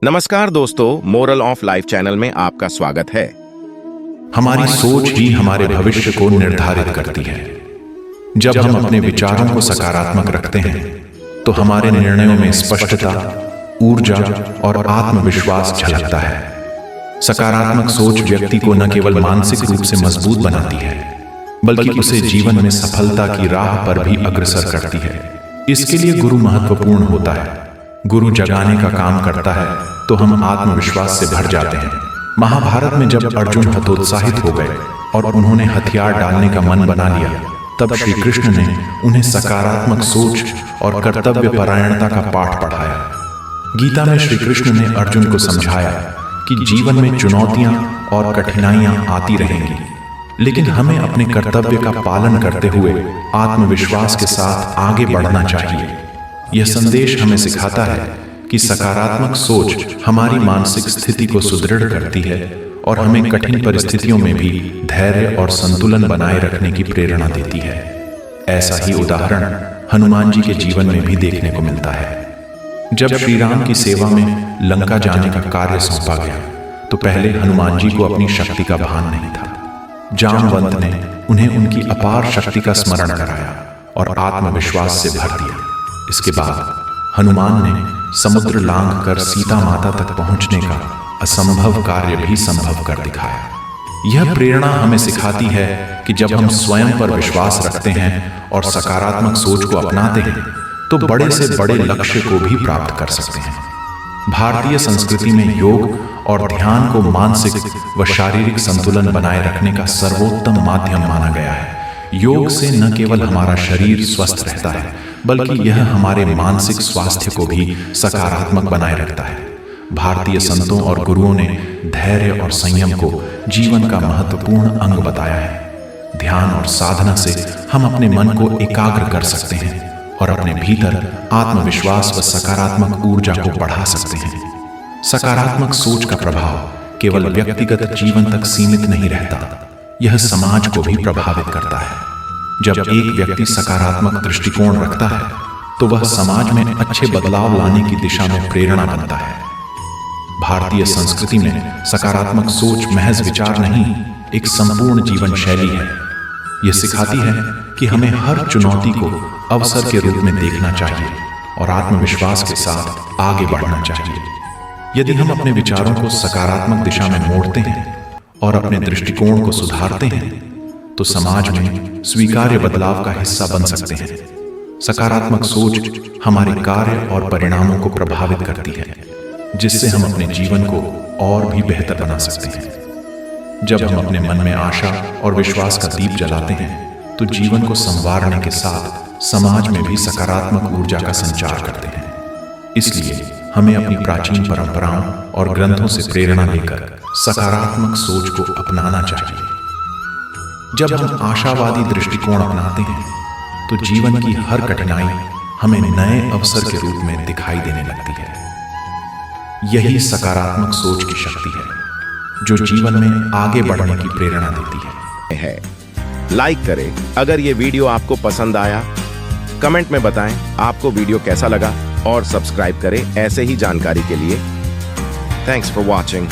नमस्कार दोस्तों, moral of life channel में आपका स्वागत है। हमारी सोच ही हमारे भविष्य को निर्धारित करती है। जब हम अपने विचारों को सकारात्मक रखते हैं तो हमारे निर्णयों में स्पष्टता, ऊर्जा और आत्मविश्वास झलकता है। सकारात्मक सोच व्यक्ति को न केवल मानसिक रूप से मजबूत बनाती है बल्कि उसे जीवन में सफलता की राह पर भी अग्रसर करती है। इसके लिए गुरु महत्वपूर्ण होता है। गुरु जगाने का काम करता है तो हम आत्मविश्वास से भर जाते हैं। महाभारत में जब अर्जुन हतोत्साहित हो गए और उन्होंने हथियार डालने का मन बना लिया, तब श्री कृष्ण ने उन्हें सकारात्मक सोच और कर्तव्य परायणता का पाठ पढ़ाया। गीता में श्री कृष्ण ने अर्जुन को समझाया कि जीवन में चुनौतियां और कठिनाइयां आती रहेंगी, लेकिन हमें अपने कर्तव्य का पालन करते हुए आत्मविश्वास के साथ आगे बढ़ना चाहिए। यह संदेश हमें सिखाता है कि सकारात्मक सोच हमारी मानसिक स्थिति को सुदृढ़ करती है और हमें कठिन परिस्थितियों में भी धैर्य और संतुलन बनाए रखने की प्रेरणा देती है। ऐसा ही उदाहरण हनुमान जी के जीवन में भी देखने को मिलता है। जब श्री राम की सेवा में लंका जाने का कार्य सौंपा गया तो पहले हनुमान जी को अपनी शक्ति का भान नहीं था। जामवंत ने उन्हें उनकी अपार शक्ति का स्मरण कराया और आत्मविश्वास से भर दिया। इसके बाद हनुमान ने समुद्र लांघ कर सीता माता तक पहुंचने का असंभव कार्य भी संभव कर दिखाया। यह प्रेरणा हमें सिखाती है कि जब हम स्वयं पर विश्वास रखते हैं और सकारात्मक सोच को अपनाते हैं तो बड़े से बड़े लक्ष्य को भी प्राप्त कर सकते हैं। भारतीय संस्कृति में योग और ध्यान को मानसिक व शारीरिक संतुलन बनाए रखने का सर्वोत्तम माध्यम माना गया है। योग से न केवल हमारा शरीर स्वस्थ रहता है बल्कि यह हमारे मानसिक स्वास्थ्य को भी सकारात्मक बनाए रखता है। भारतीय संतों और गुरुओं ने धैर्य और संयम को जीवन का महत्वपूर्ण अंग बताया है। ध्यान और साधना से हम अपने मन को एकाग्र कर सकते हैं और अपने भीतर आत्मविश्वास व सकारात्मक ऊर्जा को बढ़ा सकते हैं। सकारात्मक सोच का प्रभाव केवल व्यक्तिगत जीवन तक सीमित नहीं रहता, यह समाज को भी प्रभावित करता है। जब एक व्यक्ति सकारात्मक दृष्टिकोण रखता है तो वह समाज में अच्छे बदलाव लाने की दिशा में प्रेरणा बनता है। भारतीय संस्कृति में सकारात्मक सोच महज विचार नहीं, एक संपूर्ण जीवन शैली है। यह सिखाती है कि हमें हर चुनौती को अवसर के रूप में देखना चाहिए और आत्मविश्वास के साथ आगे बढ़ना चाहिए। यदि हम अपने विचारों को सकारात्मक दिशा में मोड़ते हैं और अपने दृष्टिकोण को सुधारते हैं तो समाज में स्वीकार्य बदलाव का हिस्सा बन सकते हैं। सकारात्मक सोच हमारे कार्य और परिणामों को प्रभावित करती है, जिससे हम अपने जीवन को और भी बेहतर बना सकते हैं। जब हम अपने मन में आशा और विश्वास का दीप जलाते हैं तो जीवन को संवारने के साथ समाज में भी सकारात्मक ऊर्जा का संचार करते हैं। इसलिए हमें अपनी प्राचीन परंपराओं और ग्रंथों से प्रेरणा लेकर सकारात्मक सोच को अपनाना चाहिए। जब हम आशावादी दृष्टिकोण अपनाते हैं तो जीवन की हर कठिनाई हमें नए अवसर के रूप में दिखाई देने लगती है। यही सकारात्मक सोच की शक्ति है जो जीवन में आगे बढ़ने की प्रेरणा देती है। लाइक करें अगर ये वीडियो आपको पसंद आया, कमेंट में बताएं आपको वीडियो कैसा लगा और सब्सक्राइब करें ऐसे ही जानकारी के लिए। Thanks for watching.